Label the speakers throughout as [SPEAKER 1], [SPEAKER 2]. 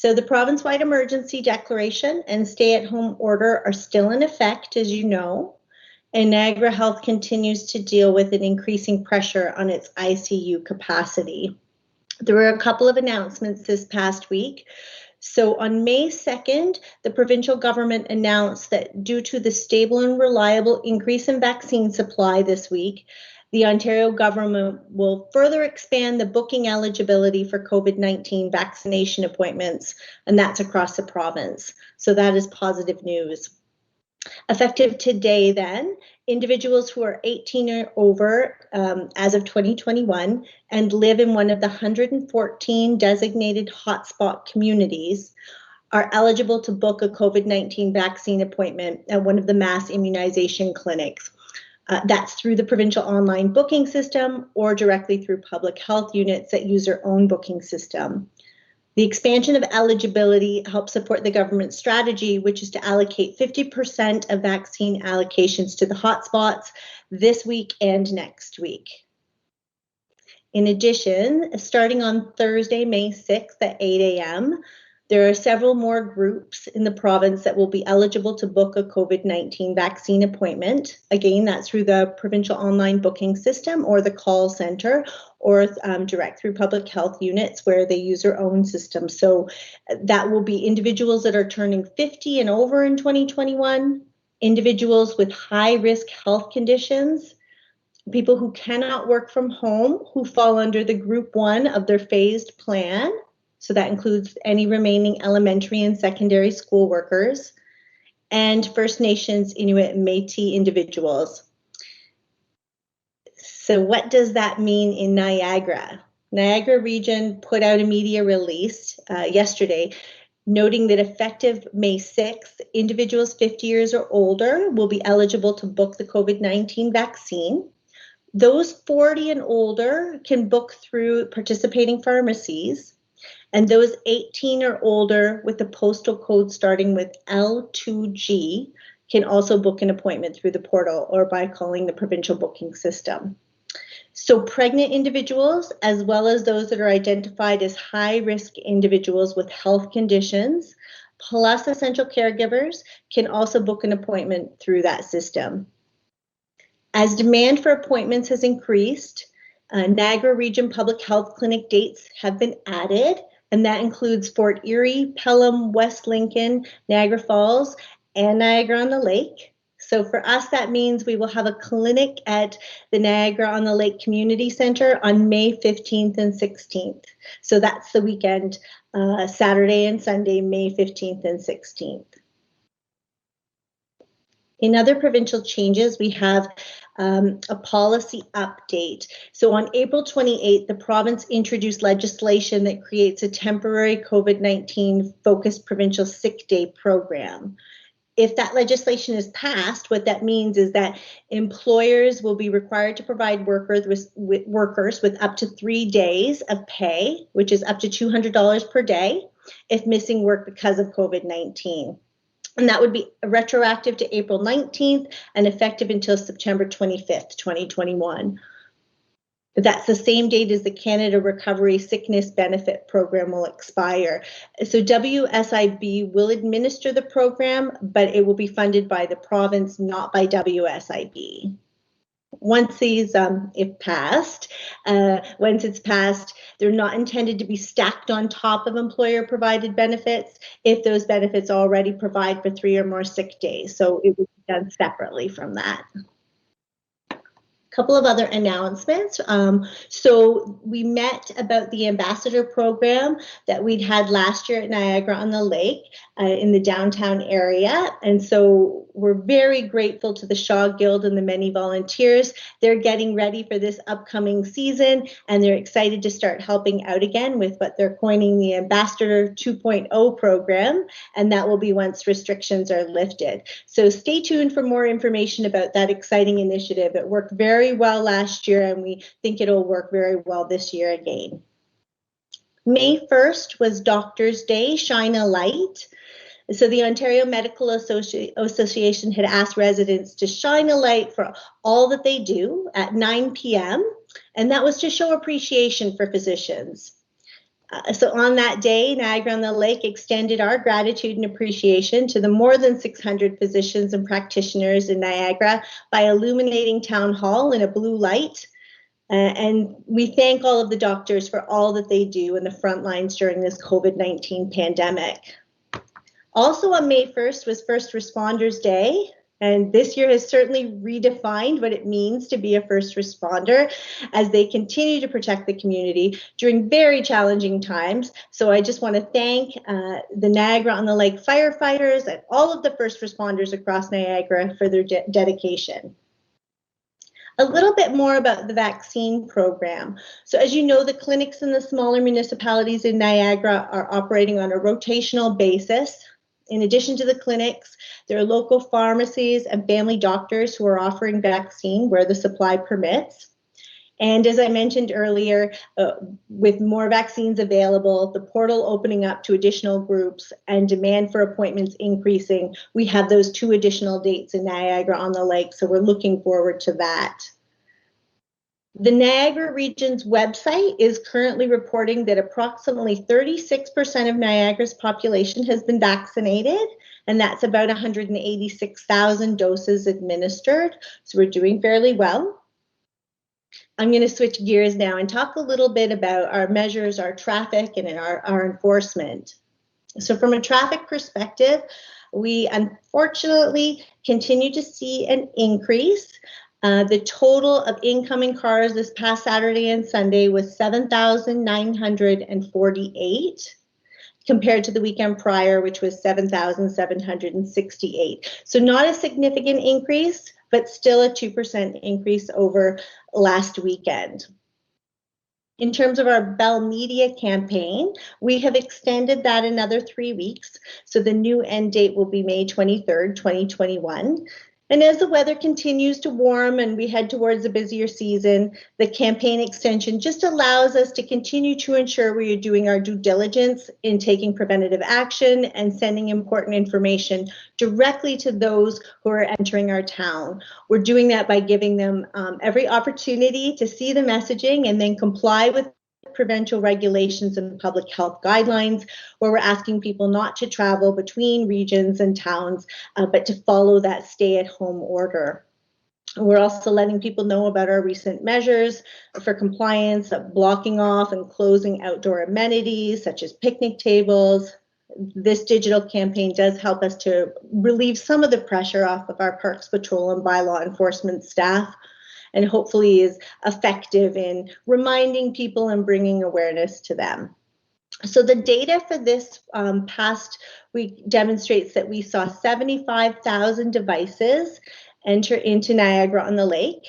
[SPEAKER 1] So the province-wide emergency declaration and stay-at-home order are still in effect, as you know, and Niagara Health continues to deal with an increasing pressure on its ICU capacity. There were a couple of announcements this past week. So on May 2nd, the provincial government announced that due to the stable and reliable increase in vaccine supply this week, the Ontario government will further expand the booking eligibility for COVID-19 vaccination appointments, and that's across the province. So that is positive news. Effective today, then, individuals who are 18 or over as of 2021 and live in one of the 114 designated hotspot communities are eligible to book a COVID-19 vaccine appointment at one of the mass immunization clinics. That's through the provincial online booking system or directly through public health units that use their own booking system. The expansion of eligibility helps support the government's strategy, which is to allocate 50% of vaccine allocations to the hotspots this week and next week. In addition, starting on Thursday, May 6th at 8 a.m., there are several more groups in the province that will be eligible to book a COVID-19 vaccine appointment. Again, that's through the provincial online booking system or the call center or direct through public health units where they use their own system. So that will be individuals that are turning 50 and over in 2021, individuals with high-risk health conditions, people who cannot work from home who fall under the Group 1 of their phased plan. So that includes any remaining elementary and secondary school workers, and First Nations, Inuit, and Métis individuals. So what does that mean in Niagara? Niagara Region put out a media release yesterday noting that effective May 6th, individuals 50 years or older will be eligible to book the COVID-19 vaccine. Those 40 and older can book through participating pharmacies. And those 18 or older with the postal code starting with L2G can also book an appointment through the portal or by calling the provincial booking system. So pregnant individuals, as well as those that are identified as high-risk individuals with health conditions, plus essential caregivers, can also book an appointment through that system. As demand for appointments has increased, Niagara Region Public Health Clinic dates have been added, and that includes Fort Erie, Pelham, West Lincoln, Niagara Falls, and Niagara-on-the-Lake. So for us, that means we will have a clinic at the Niagara-on-the-Lake Community Center on May 15th and 16th. So that's the weekend, Saturday and Sunday, May 15th and 16th. In other provincial changes, we have a policy update. So on April 28th, the province introduced legislation that creates a temporary COVID-19 focused provincial sick day program. If that legislation is passed, what that means is that employers will be required to provide workers with up to 3 days of pay, which is up to $200 per day, if missing work because of COVID-19. And that would be retroactive to April 19th and effective until September 25th, 2021. That's the same date as the Canada Recovery Sickness Benefit Program will expire. So WSIB will administer the program, but it will be funded by the province, not by WSIB. Once these, if passed, once it's passed, they're not intended to be stacked on top of employer-provided benefits if those benefits already provide for 3 or more sick days. So it will be done separately from that. Couple of other announcements. So we met about the ambassador program that we'd had last year at Niagara-on-the-Lake in the downtown area. And so we're very grateful to the Shaw Guild and the many volunteers. They're getting ready for this upcoming season, and they're excited to start helping out again with what they're coining the Ambassador 2.0 program, and that will be once restrictions are lifted. So stay tuned for more information about that exciting initiative. It worked very well last year, and we think it'll work very well this year again. May 1st was Doctors' Day, Shine a Light. So the Ontario Medical Association had asked residents to shine a light for all that they do at 9 p.m., and that was to show appreciation for physicians. So on that day, Niagara-on-the-Lake extended our gratitude and appreciation to the more than 600 physicians and practitioners in Niagara by illuminating Town Hall in a blue light. And we thank all of the doctors for all that they do in the front lines during this COVID-19 pandemic. Also on May 1st was First Responders Day. And this year has certainly redefined what it means to be a first responder as they continue to protect the community during very challenging times. So I just want to thank the Niagara-on-the-Lake firefighters and all of the first responders across Niagara for their dedication. A little bit more about the vaccine program. So as you know, the clinics in the smaller municipalities in Niagara are operating on a rotational basis. In addition to the clinics, there are local pharmacies and family doctors who are offering vaccine where the supply permits. And as I mentioned earlier, with more vaccines available, the portal opening up to additional groups and demand for appointments increasing, we have those 2 additional dates in Niagara-on-the-Lake, so we're looking forward to that. The Niagara Region's website is currently reporting that approximately 36% of Niagara's population has been vaccinated, and that's about 186,000 doses administered. So we're doing fairly well. I'm going to switch gears now and talk a little bit about our measures, our traffic, and our enforcement. So from a traffic perspective, we unfortunately continue to see an increase. The total of incoming cars this past Saturday and Sunday was 7,948 compared to the weekend prior, which was 7,768. So not a significant increase, but still a 2% increase over last weekend. In terms of our Bell Media campaign, we have extended that another 3 weeks. So the new end date will be May 23rd, 2021. And as the weather continues to warm and we head towards a busier season, the campaign extension just allows us to continue to ensure we are doing our due diligence in taking preventative action and sending important information directly to those who are entering our town. We're doing that by giving them every opportunity to see the messaging and then comply with provincial regulations and public health guidelines, where we're asking people not to travel between regions and towns, but to follow that stay-at-home order. We're also letting people know about our recent measures for compliance, blocking off and closing outdoor amenities such as picnic tables. This digital campaign does help us to relieve some of the pressure off of our Parks Patrol and bylaw enforcement staff, and hopefully is effective in reminding people and bringing awareness to them. So the data for this past week demonstrates that we saw 75,000 devices enter into Niagara-on-the-Lake.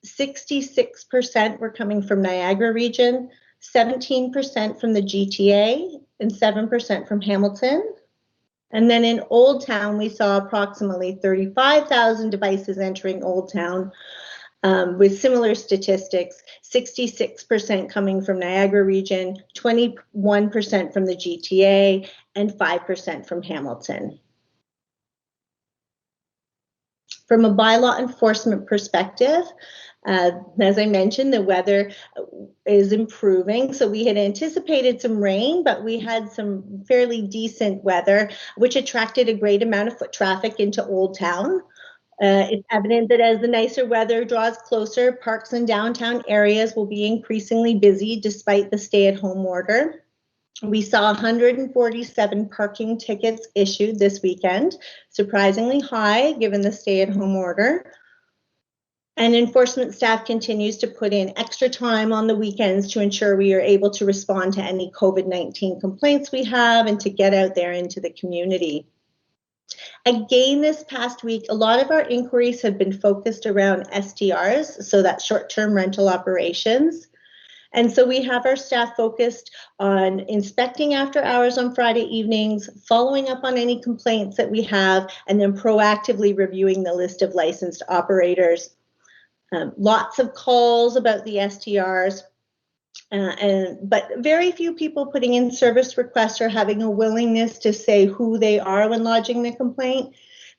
[SPEAKER 1] 66% were coming from Niagara region, 17% from the GTA, and 7% from Hamilton. And then in Old Town, we saw approximately 35,000 devices entering Old Town, with similar statistics, 66% coming from Niagara region, 21% from the GTA, and 5% from Hamilton. From a bylaw enforcement perspective, as I mentioned, the weather is improving. So we had anticipated some rain, but we had some fairly decent weather, which attracted a great amount of foot traffic into Old Town. It's evident that as the nicer weather draws closer, parks and downtown areas will be increasingly busy despite the stay-at-home order. We saw 147 parking tickets issued this weekend, surprisingly high given the stay-at-home order. And enforcement staff continues to put in extra time on the weekends to ensure we are able to respond to any COVID-19 complaints we have and to get out there into the community. Again, this past week, a lot of our inquiries have been focused around STRs, so that's short-term rental operations. And so we have our staff focused on inspecting after hours on Friday evenings, following up on any complaints that we have, and then proactively reviewing the list of licensed operators. Lots of calls about the STRs. But very few people putting in service requests or having a willingness to say who they are when lodging the complaint.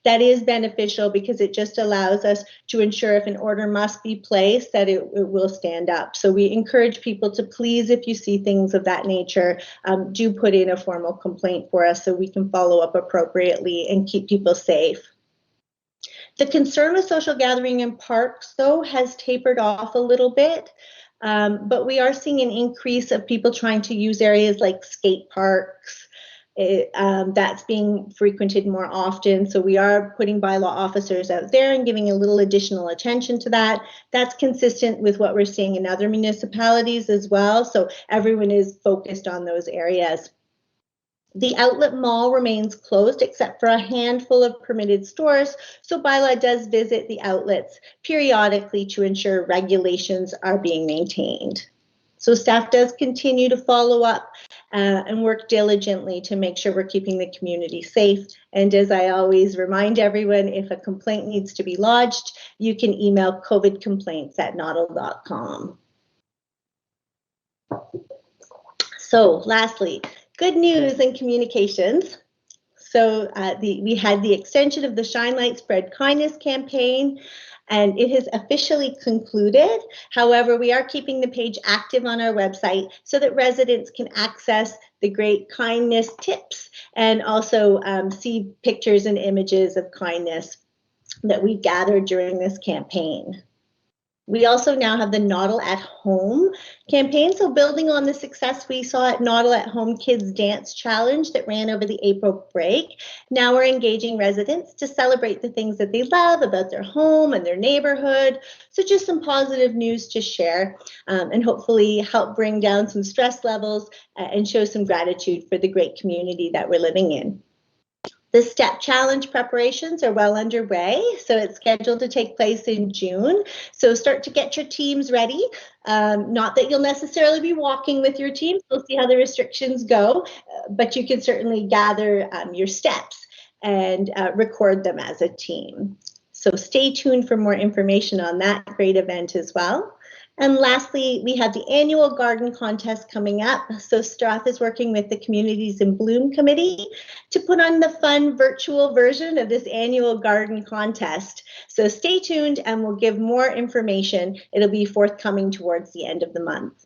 [SPEAKER 1] that is beneficial because it just allows us to ensure if an order must be placed that it will stand up. So we encourage people to please, if you see things of that nature, do put in a formal complaint for us so we can follow up appropriately and keep people safe. The concern with social gathering in parks, though, has tapered off a little bit, but we are seeing an increase of people trying to use areas like skate parks. That's being frequented more often, so we are putting bylaw officers out there and giving a little additional attention to that. That's consistent with what we're seeing in other municipalities as well, so everyone is focused on those areas. The outlet mall remains closed except for a handful of permitted stores, so bylaw does visit the outlets periodically to ensure regulations are being maintained. So staff does continue to follow up and work diligently to make sure we're keeping the community safe. And as I always remind everyone, if a complaint needs to be lodged, you can email covidcomplaints@noddle.com. So lastly, good news in communications. So we had the extension of the Shine Light Spread Kindness campaign, and it has officially concluded. However, we are keeping the page active on our website so that residents can access the great kindness tips and also see pictures and images of kindness that we gathered during this campaign. We also now have the Noddle at Home campaign. So building on the success we saw at Noddle at Home Kids Dance Challenge that ran over the April break, now we're engaging residents to celebrate the things that they love about their home and their neighborhood. So just some positive news to share and hopefully help bring down some stress levels and show some gratitude for the great community that we're living in. The STEP Challenge preparations are well underway, so it's scheduled to take place in June. So start to get your teams ready. Not that you'll necessarily be walking with your team, we'll see how the restrictions go, but you can certainly gather your steps and record them as a team. So stay tuned for more information on that great event as well. And lastly, we have the annual garden contest coming up. So staff is working with the Communities in Bloom Committee to put on the fun virtual version of this annual garden contest. So stay tuned and we'll give more information. It'll be forthcoming towards the end of the month.